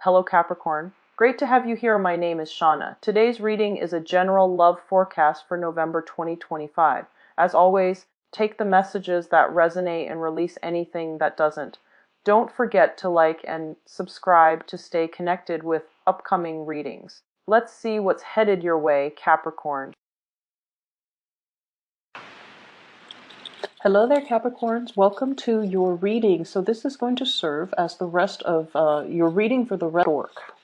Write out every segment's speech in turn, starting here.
Hello Capricorn. Great to have you here. My name is Shauna. Today's reading is a general love forecast for November 2025. As always, take the messages that resonate and release anything that doesn't. Don't forget to like and subscribe to stay connected with upcoming readings. Let's see what's headed your way, Capricorn. Hello there, Capricorns. Welcome to your reading. So this is going to serve as the rest of your reading for the red stork.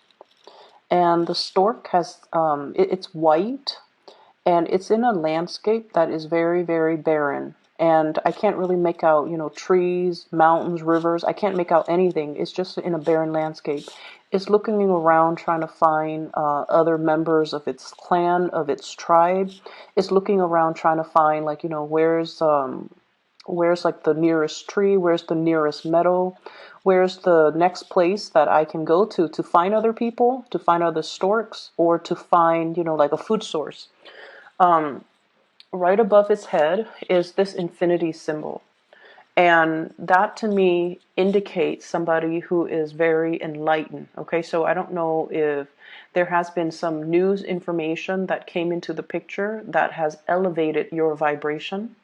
And the stork has, it's white, and it's in a landscape that is very, very barren. And I can't really make out, trees, mountains, rivers. I can't make out anything. It's just in a barren landscape. It's looking around trying to find other members of its clan, of its tribe. It's looking around trying to find, where's like the nearest tree, where's the nearest meadow, where's the next place that I can go to find other people, to find other storks, or to find, like a food source. Right above its head is this infinity symbol. And that to me indicates somebody who is very enlightened. Okay, so I don't know if there has been some news information that came into the picture that has elevated your vibration,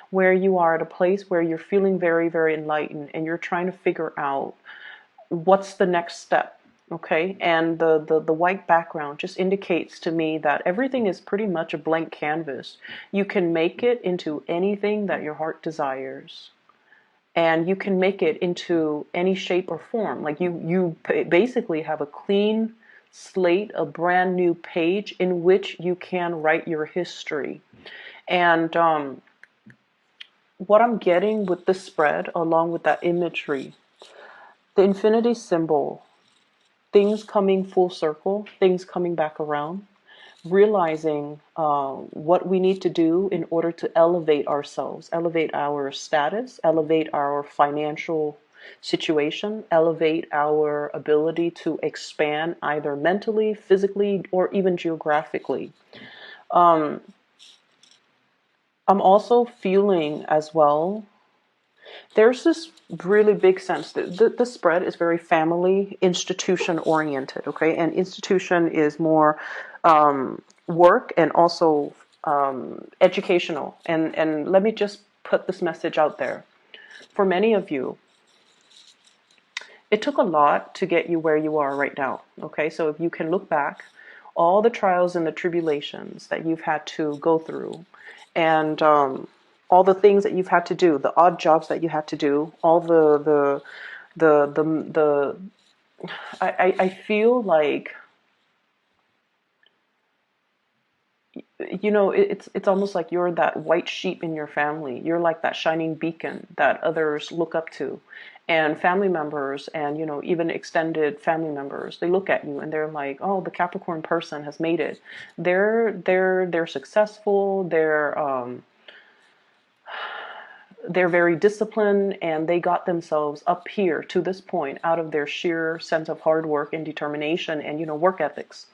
where you are at a place where you're feeling very, very enlightened and you're trying to figure out what's the next step. Okay, and the white background just indicates to me that everything is pretty much a blank canvas. You can make it into anything that your heart desires, and you can make it into any shape or form. Like you basically have a clean slate, a brand new page in which you can write your history. And what I'm getting with the spread, along with that imagery, the infinity symbol, things coming full circle, things coming back around, realizing what we need to do in order to elevate ourselves, elevate our status, elevate our financial situation, elevate our ability to expand either mentally, physically, or even geographically. I'm also feeling as well, there's this really big sense that the spread is very family, institution oriented, okay? And institution is more work and also educational. And let me just put this message out there. For many of you, it took a lot to get you where you are right now, okay? So if you can look back, all the trials and the tribulations that you've had to go through, and all the things that you've had to do, the odd jobs that you had to do, all I feel like, it's almost like you're that white sheep in your family. You're like that shining beacon that others look up to. And family members and, even extended family members, they look at you and they're like, oh, the Capricorn person has made it. They're successful. They're very disciplined, and they got themselves up here to this point out of their sheer sense of hard work and determination and, work ethics.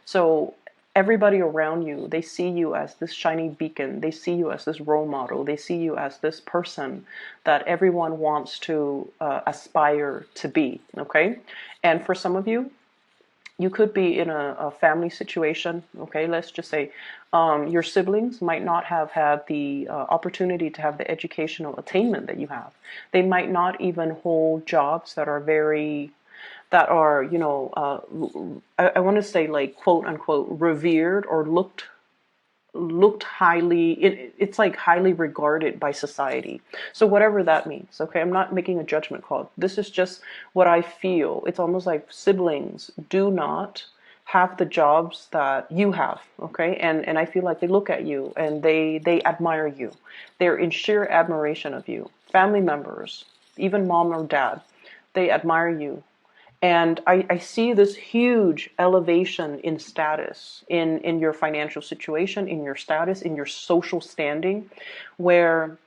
So everybody around you, they see you as this shiny beacon. They see you as this role model. They see you as this person that everyone wants to aspire to be. Okay. And for some of you, you could be in a family situation, okay? Let's just say your siblings might not have had the opportunity to have the educational attainment that you have. They might not even hold jobs that are I want to say, like, quote unquote, revered or looked highly, it's like highly regarded by society. So whatever that means, okay, I'm not making a judgment call. This is just what I feel. It's almost like siblings do not have the jobs that you have, okay, and I feel like they look at you and they admire you. They're in sheer admiration of you. Family members, even mom or dad, they admire you. And I see this huge elevation in status, in your financial situation, in your status, in your social standing, where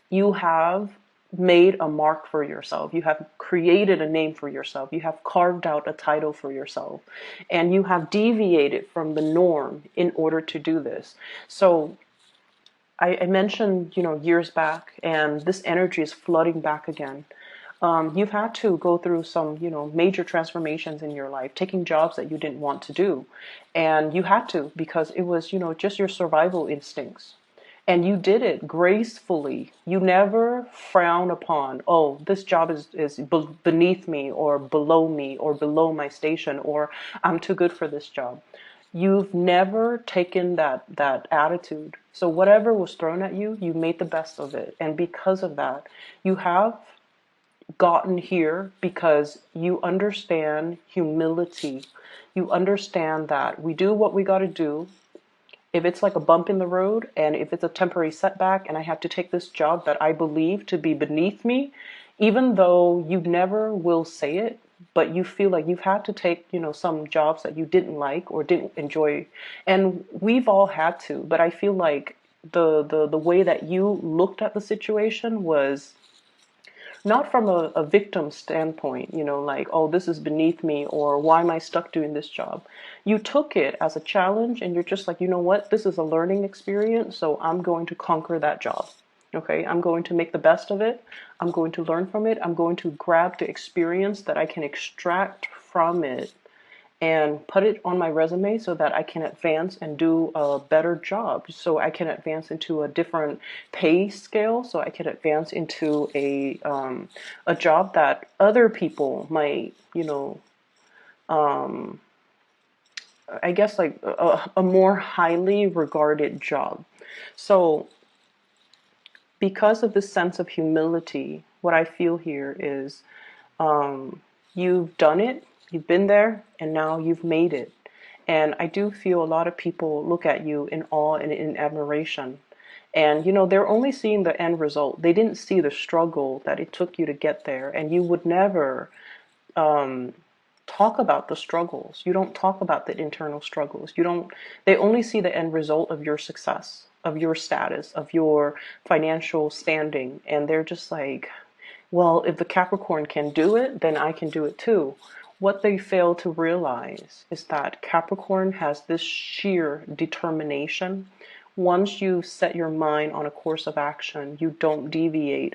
you have made a mark for yourself. You have created a name for yourself. You have carved out a title for yourself. And you have deviated from the norm in order to do this. So I mentioned, years back, and this energy is flooding back again. You've had to go through some, major transformations in your life, taking jobs that you didn't want to do. And you had to because it was, just your survival instincts. And you did it gracefully. You never frown upon, oh, this job is beneath me or below my station, or I'm too good for this job. You've never taken that attitude. So whatever was thrown at you, you made the best of it. And because of that, you have gotten here because you understand humility. You understand that we do what we got to do. If it's like a bump in the road and if it's a temporary setback and I have to take this job that I believe to be beneath me, even though you never will say it, but you feel like you've had to take, some jobs that you didn't like or didn't enjoy. And we've all had to, but I feel like the way that you looked at the situation was not from a victim standpoint, like, oh, this is beneath me, or why am I stuck doing this job? You took it as a challenge and you're just like, you know what, this is a learning experience, so I'm going to conquer that job. Okay, I'm going to make the best of it. I'm going to learn from it. I'm going to grab the experience that I can extract from it and put it on my resume so that I can advance and do a better job. So I can advance into a different pay scale. So I can advance into a job that other people might, I guess like a more highly regarded job. So because of this sense of humility, what I feel here is you've done it, you've been there, and now you've made it. And I do feel a lot of people look at you in awe and in admiration. And, they're only seeing the end result. They didn't see the struggle that it took you to get there. And you would never talk about the struggles. You don't talk about the internal struggles. They only see the end result of your success, of your status, of your financial standing. And they're just like, well, if the Capricorn can do it, then I can do it too. What they fail to realize is that Capricorn has this sheer determination. Once you set your mind on a course of action, you don't deviate.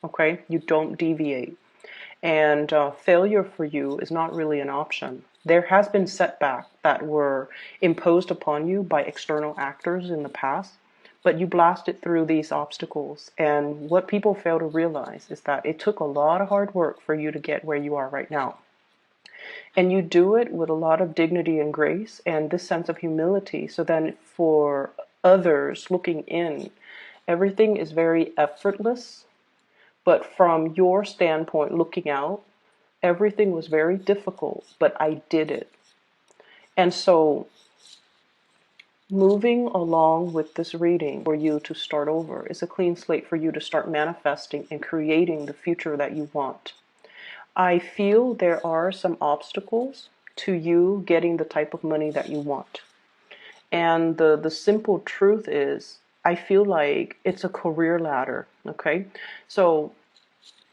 Okay? You don't deviate. And failure for you is not really an option. There has been setbacks that were imposed upon you by external actors in the past, but you blasted through these obstacles. And what people fail to realize is that it took a lot of hard work for you to get where you are right now. And you do it with a lot of dignity and grace and this sense of humility. So then for others looking in, everything is very effortless. But from your standpoint looking out, everything was very difficult, but I did it. And so moving along with this reading for you to start over is a clean slate for you to start manifesting and creating the future that you want. I feel there are some obstacles to you getting the type of money that you want. And the simple truth is, I feel like it's a career ladder, okay? So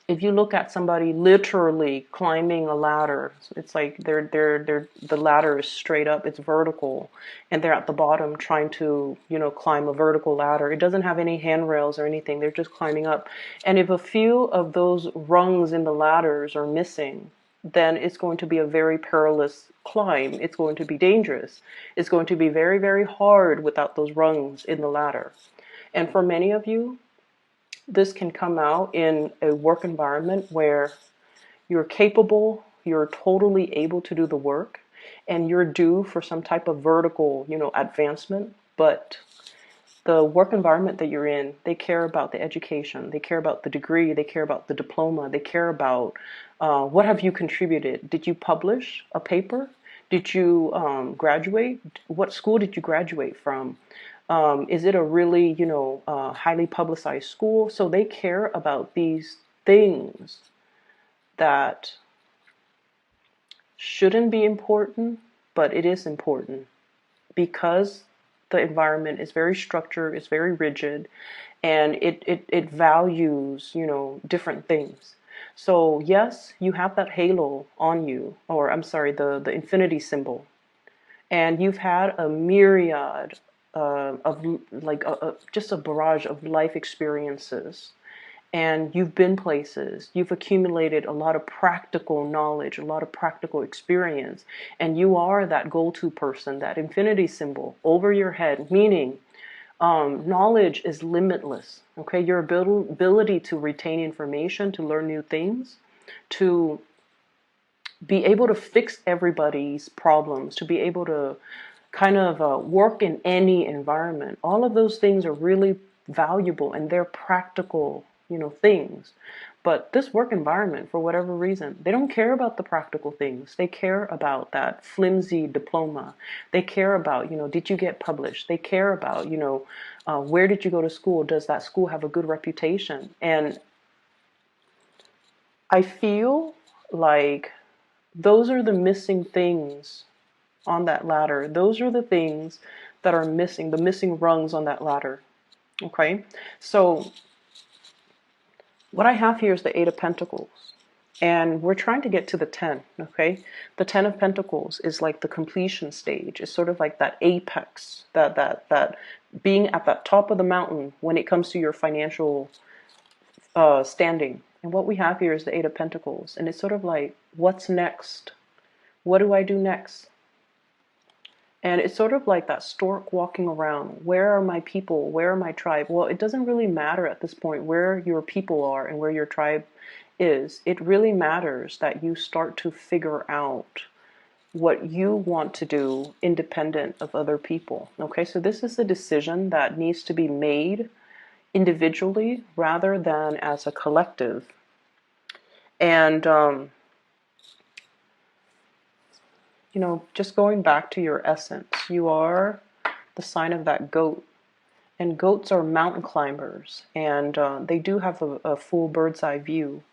if you look at somebody literally climbing a ladder, it's like the ladder is straight up, it's vertical, and they're at the bottom trying to, climb a vertical ladder. It doesn't have any handrails or anything. They're just climbing up. And if a few of those rungs in the ladders are missing, then it's going to be a very perilous climb. It's going to be dangerous. It's going to be very, very hard without those rungs in the ladder. And for many of you, this can come out in a work environment where you're capable, you're totally able to do the work, and you're due for some type of vertical, advancement. But the work environment that you're in, they care about the education, they care about the degree, they care about the diploma, they care about what have you contributed? Did you publish a paper? Did you graduate? What school did you graduate from? Is it a really, highly publicized school? So they care about these things that shouldn't be important, but it is important because the environment is very structured, it's very rigid, and it values, different things. So yes, you have that halo on you, or I'm sorry, the infinity symbol, and you've had a myriad of like just a barrage of life experiences. and you've been places, you've accumulated a lot of practical knowledge, a lot of practical experience, and you are that go-to person, that infinity symbol over your head, meaning knowledge is limitless. Okay, your ability to retain information, to learn new things, to be able to fix everybody's problems, to be able to kind of work in any environment. All of those things are really valuable, and they're practical, things. But this work environment, for whatever reason, they don't care about the practical things. They care about that flimsy diploma. They care about, did you get published? They care about, where did you go to school? Does that school have a good reputation? And I feel like those are the missing things on that ladder. Those are the things that are missing, the missing rungs on that ladder. Okay, so what I have here is the Eight of Pentacles, and we're trying to get to the 10. Okay, the 10 of Pentacles is like the completion stage. It's sort of like that apex, that being at that top of the mountain when it comes to your financial standing. And what we have here is the Eight of Pentacles, and it's sort of like, what's next? What do I do next? And it's sort of like that stork walking around. Where are my people? Where are my tribe? Well, it doesn't really matter at this point where your people are and where your tribe is. It really matters that you start to figure out what you want to do independent of other people. Okay, so this is a decision that needs to be made individually rather than as a collective. And just going back to your essence, you are the sign of that goat. And goats are mountain climbers, and they do have a full bird's eye view.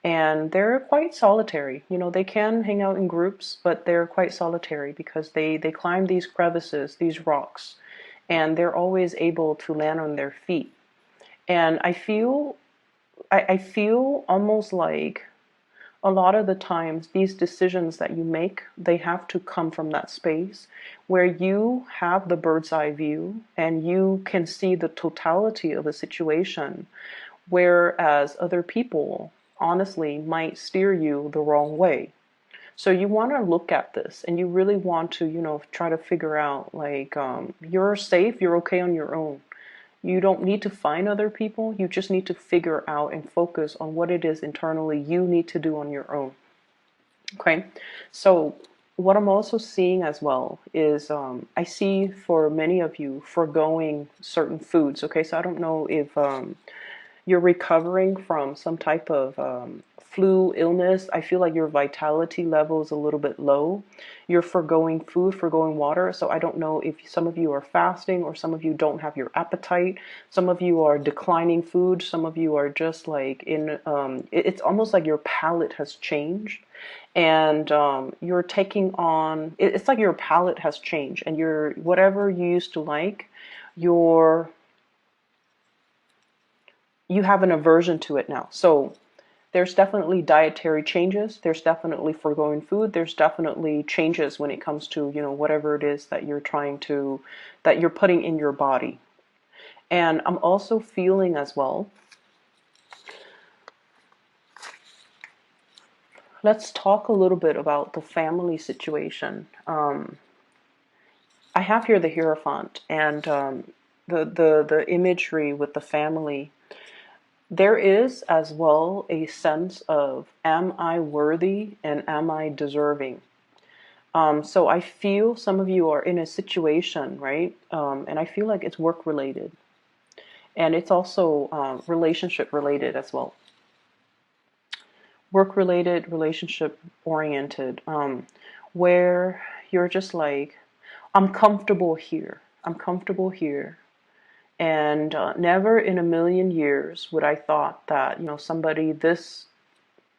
And they're quite solitary. They can hang out in groups, but they're quite solitary because they climb these crevices, these rocks, and they're always able to land on their feet. And I feel almost like a lot of the times these decisions that you make, they have to come from that space where you have the bird's eye view and you can see the totality of a situation, whereas other people honestly might steer you the wrong way. So you want to look at this and you really want to, try to figure out like, you're safe, you're okay on your own. You don't need to find other people. You just need to figure out and focus on what it is internally you need to do on your own. Okay, so what I'm also seeing as well is I see for many of you foregoing certain foods. Okay, so I don't know if you're recovering from some type of flu illness. I feel like your vitality level is a little bit low. You're foregoing food, foregoing water. So I don't know if some of you are fasting or some of you don't have your appetite. Some of you are declining food. Some of you are just like it's almost like your palate has changed. And you're taking on, it's like your palate has changed and you're, whatever you used to like, you have an aversion to it now. So there's definitely dietary changes. There's definitely foregoing food. There's definitely changes when it comes to, whatever it is that that you're putting in your body. And I'm also feeling as well, let's talk a little bit about the family situation. I have here the Hierophant and the imagery with the family. There is as well a sense of, am I worthy and am I deserving? So I feel some of you are in a situation, right? And I feel like it's work related. And it's also relationship related as well. Work related, relationship oriented, where you're just like, I'm comfortable here. I'm comfortable here. And never in a million years would I thought that, somebody this,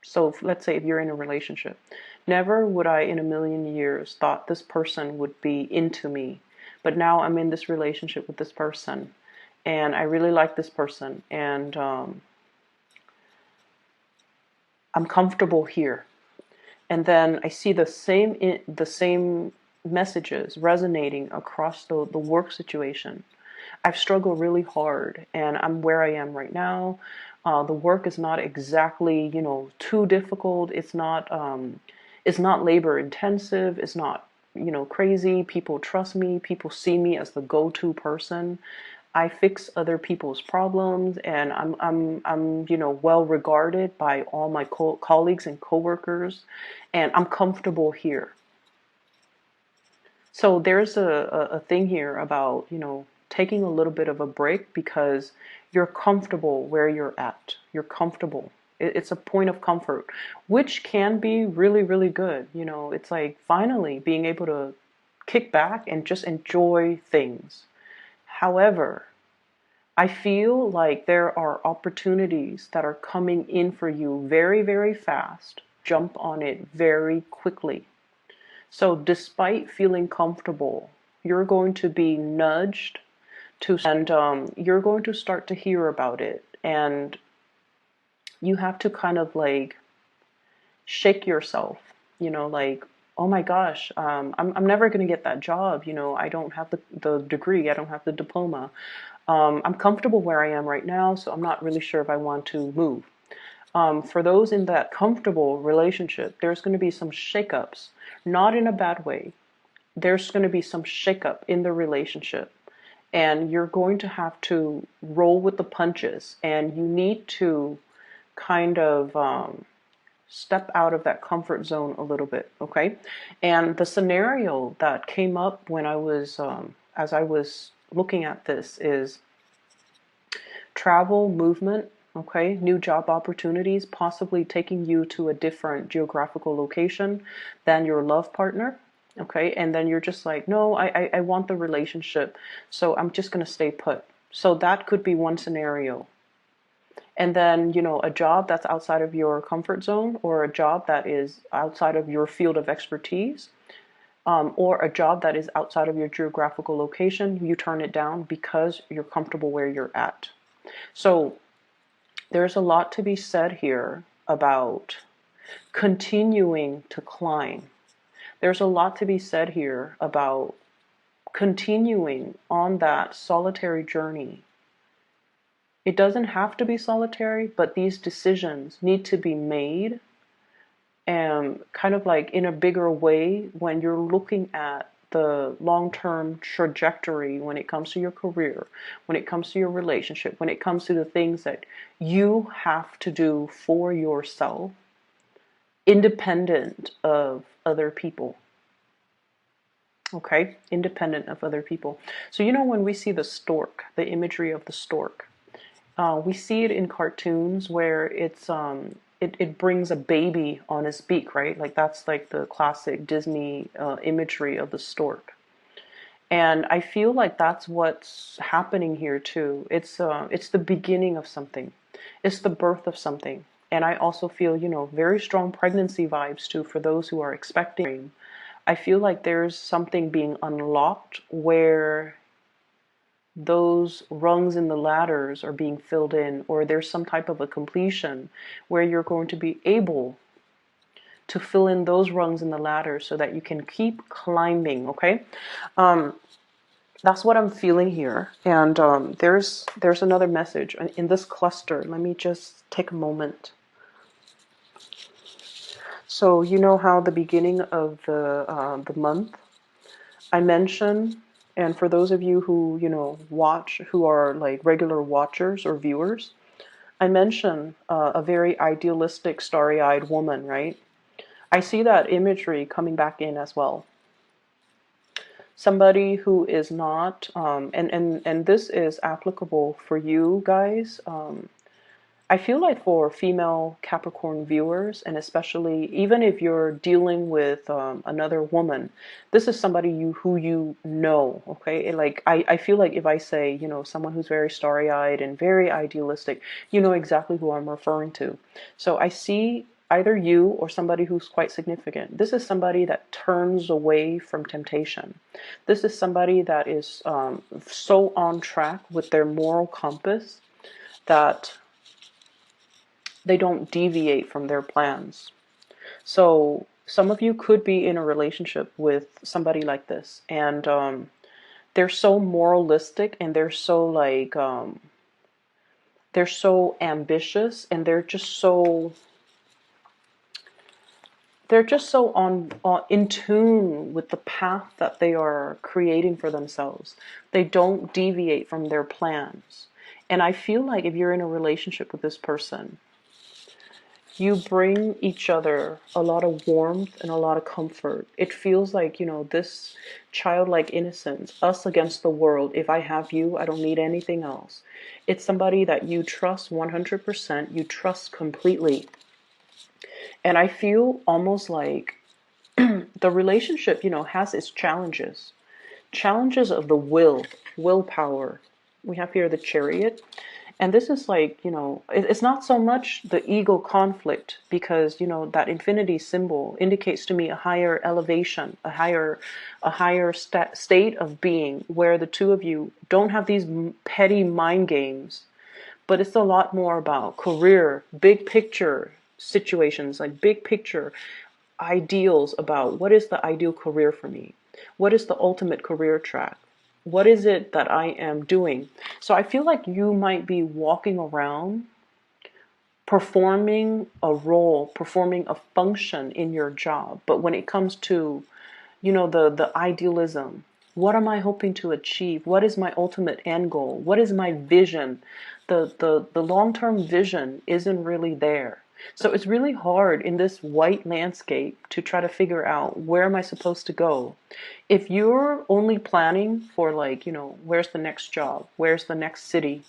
so let's say if you're in a relationship, never would I in a million years thought this person would be into me. But now I'm in this relationship with this person and I really like this person and I'm comfortable here. And then I see the same messages resonating across the work situation. I've struggled really hard and I'm where I am right now. The work is not exactly, too difficult. It's not labor intensive. It's not, crazy. People trust me. People see me as the go-to person. I fix other people's problems, and I'm well regarded by all my colleagues and coworkers, and I'm comfortable here. So there's a thing here about, taking a little bit of a break because you're comfortable where you're at. You're comfortable. It's a point of comfort, which can be really, really good. It's like finally being able to kick back and just enjoy things. However, I feel like there are opportunities that are coming in for you very, very fast. Jump on it very quickly. So, despite feeling comfortable, you're going to be nudged and you're going to start to hear about it. And you have to kind of like shake yourself, like, oh my gosh, I'm never going to get that job. I don't have the degree, I don't have the diploma. I'm comfortable where I am right now, so I'm not really sure if I want to move. For those in that comfortable relationship, there's going to be some shakeups, not in a bad way. There's going to be some shakeup in the relationship, and you're going to have to roll with the punches, and you need to kind of step out of that comfort zone a little bit, okay? And the scenario that came up when I was, as I was looking at this, is travel, movement, okay, new job opportunities, possibly taking you to a different geographical location than your love partner, okay, and then you're just like, no, I want the relationship, so I'm just going to stay put. So that could be one scenario. And then, a job that's outside of your comfort zone, or a job that is outside of your field of expertise, or a job that is outside of your geographical location, you turn it down because you're comfortable where you're at. So there's a lot to be said here about continuing to climb. There's a lot to be said here about continuing on that solitary journey. It doesn't have to be solitary, but these decisions need to be made and kind of like in a bigger way when you're looking at the long-term trajectory when it comes to your career, when it comes to your relationship, when it comes to the things that you have to do for yourself, independent of other people. Okay? Independent of other people. So, when we see the stork, the imagery of the stork, we see it in cartoons where it brings a baby on its beak, right? Like that's like the classic Disney imagery of the stork. And I feel like that's what's happening here too. It's the beginning of something. It's the birth of something. And I also feel, very strong pregnancy vibes too for those who are expecting. I feel like there's something being unlocked where those rungs in the ladders are being filled in, or there's some type of a completion where you're going to be able to fill in those rungs in the ladder so that you can keep climbing, okay? That's what I'm feeling here. And there's another message in this cluster. Let me just take a moment. So you know how the beginning of the month I mentioned, and for those of you who watch, who are like regular watchers or viewers, I mentioned a very idealistic, starry-eyed woman, right? I see that imagery coming back in as well. Somebody who is not, and this is applicable for you guys. I feel like for female Capricorn viewers, and especially even if you're dealing with another woman, this is somebody who you know, okay? Like I feel like if I say, someone who's very starry-eyed and very idealistic, you know exactly who I'm referring to. So I see either you or somebody who's quite significant. This is somebody that turns away from temptation. This is somebody that is so on track with their moral compass that they don't deviate from their plans. So some of you could be in a relationship with somebody like this, and they're so moralistic, and they're so like They're so ambitious, and they're just so on in tune with the path that they are creating for themselves. They don't deviate from their plans. And I feel like if you're in a relationship with this person, you bring each other a lot of warmth and a lot of comfort. It feels like, this childlike innocence, us against the world. If I have you, I don't need anything else. It's somebody that you trust 100%, you trust completely. And I feel almost like the relationship, has its challenges. Challenges of the willpower. We have here the Chariot. And this is like, it's not so much the ego conflict, because, that infinity symbol indicates to me a higher elevation, a higher state of being, where the two of you don't have these petty mind games, but it's a lot more about career, big picture situations, like big picture ideals about what is the ideal career for me? What is the ultimate career track? What is it that I am doing? So I feel like you might be walking around performing a role, performing a function in your job. But when it comes to, the idealism, what am I hoping to achieve? What is my ultimate end goal? What is my vision? The long-term vision isn't really there. So it's really hard in this white landscape to try to figure out, where am I supposed to go? If you're only planning for, like, where's the next job? Where's the next city?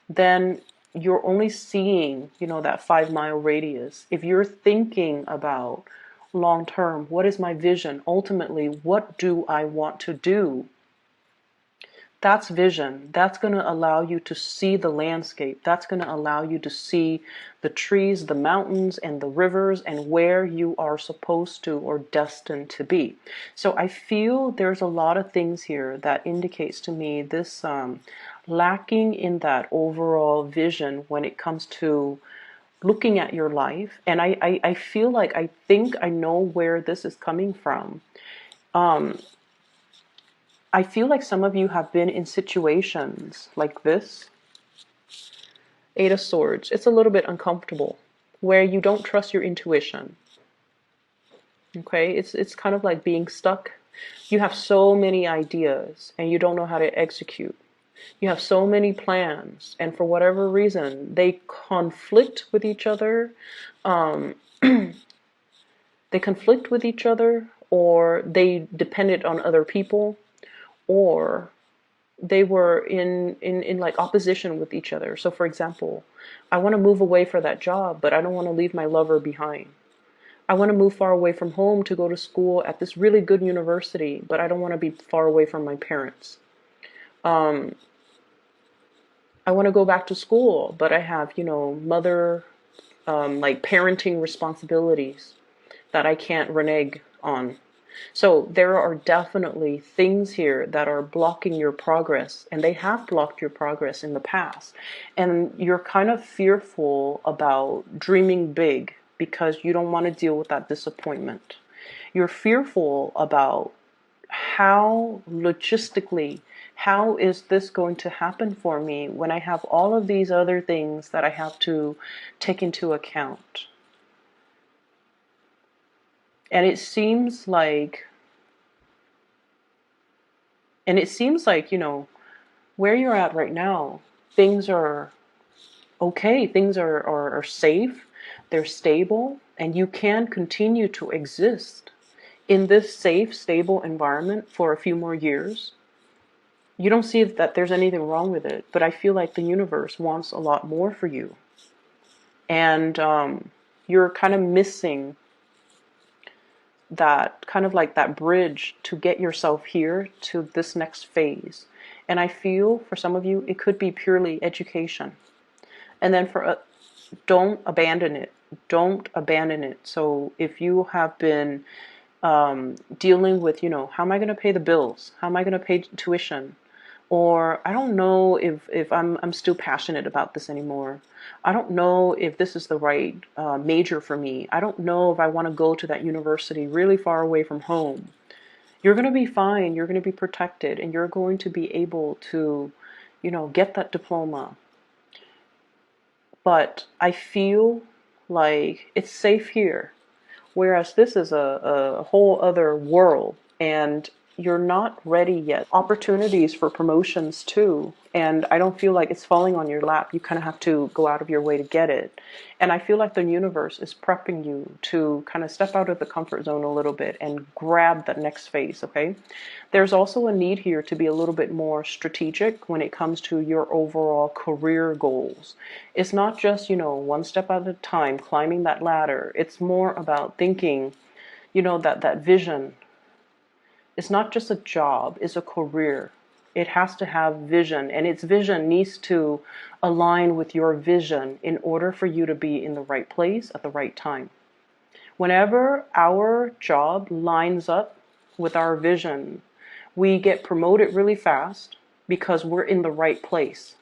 Then you're only seeing, that 5 mile radius. If you're thinking about long term, what is my vision? Ultimately, what do I want to do? That's vision. That's going to allow you to see the landscape. That's going to allow you to see the trees, the mountains, and the rivers, and where you are supposed to or destined to be. So I feel there's a lot of things here that indicates to me this lacking in that overall vision when it comes to looking at your life. And I feel like I think I know where this is coming from. I feel like some of you have been in situations like this. 8 of Swords. It's a little bit uncomfortable, where you don't trust your intuition. Okay? It's kind of like being stuck. You have so many ideas and you don't know how to execute. You have so many plans, and for whatever reason, they conflict with each other. They conflict with each other, or they depended on other people, or they were in like opposition with each other. So for example, I want to move away for that job, but I don't want to leave my lover behind. I want to move far away from home to go to school at this really good university, but I don't want to be far away from my parents. I want to go back to school, but I have, mother, like parenting responsibilities that I can't renege on. So there are definitely things here that are blocking your progress, and they have blocked your progress in the past. And you're kind of fearful about dreaming big because you don't want to deal with that disappointment. You're fearful about how logistically, how is this going to happen for me when I have all of these other things that I have to take into account. And it seems like, where you're at right now, things are okay, things are safe, they're stable, and you can continue to exist in this safe, stable environment for a few more years. You don't see that there's anything wrong with it, but I feel like the universe wants a lot more for you. And you're kind of missing that, kind of like that bridge to get yourself here to this next phase. And I feel for some of you, it could be purely education. And then don't abandon it. Don't abandon it. So if you have been dealing with, how am I going to pay the bills? How am I going to pay tuition? Or I don't know if I'm still passionate about this anymore. I don't know if this is the right major for me. I don't know if I want to go to that university really far away from home. You're going to be fine. You're going to be protected, and you're going to be able to, get that diploma. but I feel like it's safe here. Whereas this is a whole other world, and you're not ready yet. Opportunities for promotions too, and I don't feel like it's falling on your lap. You kind of have to go out of your way to get it. And I feel like the universe is prepping you to kind of step out of the comfort zone a little bit and grab the next phase, okay? There's also a need here to be a little bit more strategic when it comes to your overall career goals. It's not just, one step at a time, climbing that ladder. It's more about thinking, that vision. It's not just a job, it's a career. It has to have vision, and its vision needs to align with your vision in order for you to be in the right place at the right time. Whenever our job lines up with our vision, we get promoted really fast because we're in the right place.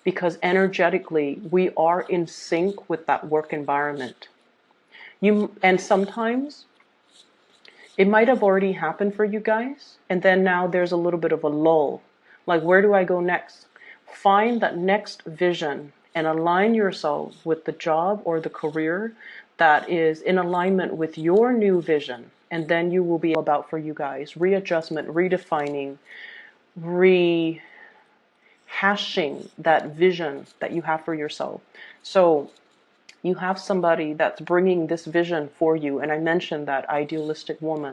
Because energetically, we are in sync with that work environment. And sometimes it might have already happened for you guys, and then now there's a little bit of a lull. Like, where do I go next? Find that next vision and align yourself with the job or the career that is in alignment with your new vision. And then you will be about for you guys. Readjustment, redefining, rehashing that vision that you have for yourself. So you have somebody that's bringing this vision for you. And I mentioned that idealistic woman.